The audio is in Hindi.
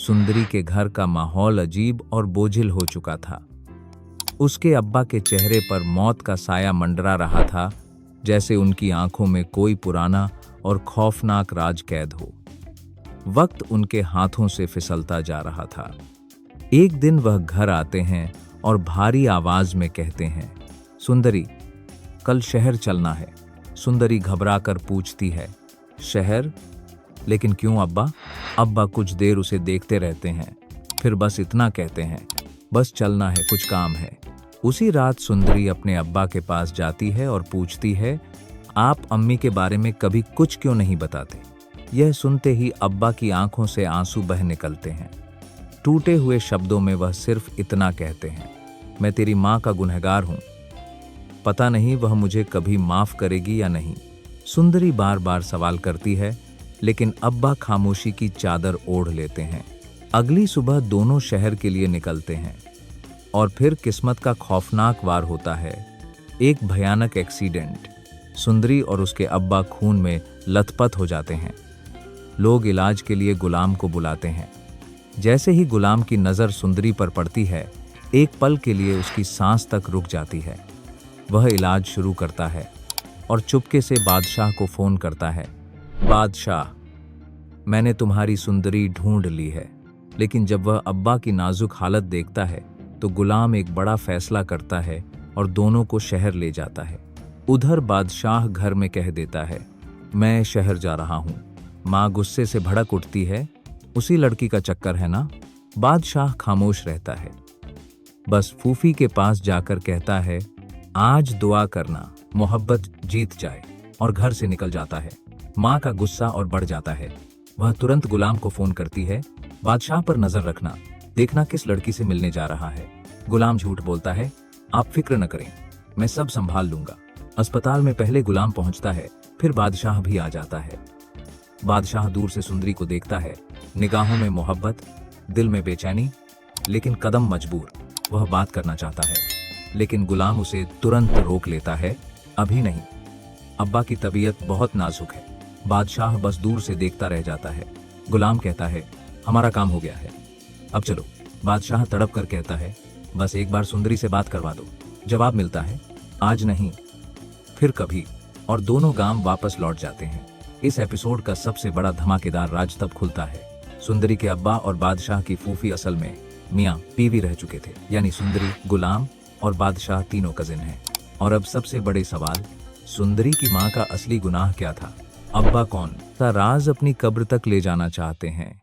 सुंदरी के घर का माहौल अजीब और बोझिल हो चुका था। उसके अब्बा के चेहरे पर मौत का साया मंडरा रहा था, जैसे उनकी आंखों में कोई पुराना और खौफनाक राज कैद हो। वक्त उनके हाथों से फिसलता जा रहा था। एक दिन वह घर आते हैं और भारी आवाज में कहते हैं, सुंदरी, कल शहर चलना है। सुंदरी घबराकर पूछती है, शहर? लेकिन क्यों अब्बा? अब्बा कुछ देर उसे देखते रहते हैं, फिर बस इतना कहते हैं, बस चलना है, कुछ काम है। उसी रात सुंदरी अपने अब्बा के पास जाती है और पूछती है, आप अम्मी के बारे में कभी कुछ क्यों नहीं बताते? यह सुनते ही अब्बा की आंखों से आंसू बह निकलते हैं। टूटे हुए शब्दों में वह सिर्फ इतना कहते हैं, मैं तेरी माँ का गुनहगार हूँ। पता नहीं वह मुझे कभी माफ करेगी या नहीं। सुंदरी बार बार सवाल करती है, लेकिन अब्बा खामोशी की चादर ओढ़ लेते हैं। अगली सुबह दोनों शहर के लिए निकलते हैं और फिर किस्मत का खौफनाक वार होता है। एक भयानक एक्सीडेंट। सुंदरी और उसके अब्बा खून में लथपथ हो जाते हैं। लोग इलाज के लिए गुलाम को बुलाते हैं। जैसे ही गुलाम की नज़र सुंदरी पर पड़ती है, एक पल के लिए उसकी सांस तक रुक जाती है। वह इलाज शुरू करता है और चुपके से बादशाह को फोन करता है, बादशाह, मैंने तुम्हारी सुंदरी ढूंढ ली है। लेकिन जब वह अब्बा की नाजुक हालत देखता है तो गुलाम एक बड़ा फैसला करता है और दोनों को शहर ले जाता है। उधर बादशाह घर में कह देता है, मैं शहर जा रहा हूँ। माँ गुस्से से भड़क उठती है, उसी लड़की का चक्कर है ना? बादशाह खामोश रहता है, बस फूफी के पास जाकर कहता है, आज दुआ करना मोहब्बत जीत जाए, और घर से निकल जाता है। माँ का गुस्सा और बढ़ जाता है। वह तुरंत गुलाम को फोन करती है, बादशाह पर नजर रखना, देखना किस लड़की से मिलने जा रहा है। गुलाम झूठ बोलता है, आप फिक्र न करें, मैं सब संभाल लूंगा। अस्पताल में पहले गुलाम पहुंचता है, फिर बादशाह भी आ जाता है। बादशाह दूर से सुंदरी को देखता है, निगाहों में मोहब्बत, दिल में बेचैनी, लेकिन कदम मजबूर। वह बात करना चाहता है, लेकिन गुलाम उसे तुरंत रोक लेता है, अभी नहीं, अब्बा की तबीयत बहुत नाजुक है। बादशाह बस दूर से देखता रह जाता है। गुलाम कहता है, हमारा काम हो गया है, अब चलो। बादशाह तड़प कर कहता है, बस एक बार सुंदरी से बात करवा दो। जवाब मिलता है, आज नहीं, फिर कभी। और दोनों गांव वापस लौट जाते हैं। इस एपिसोड का सबसे बड़ा धमाकेदार राज तब खुलता है। सुंदरी के अब्बा और बादशाह की फूफी असल में मियाँ बीवी रह चुके थे, यानी सुंदरी, गुलाम और बादशाह तीनों कजिन हैं। और अब सबसे बड़े सवाल, सुंदरी की माँ का असली गुनाह क्या था? अब्बा कौन सा राज अपनी कब्र तक ले जाना चाहते हैं?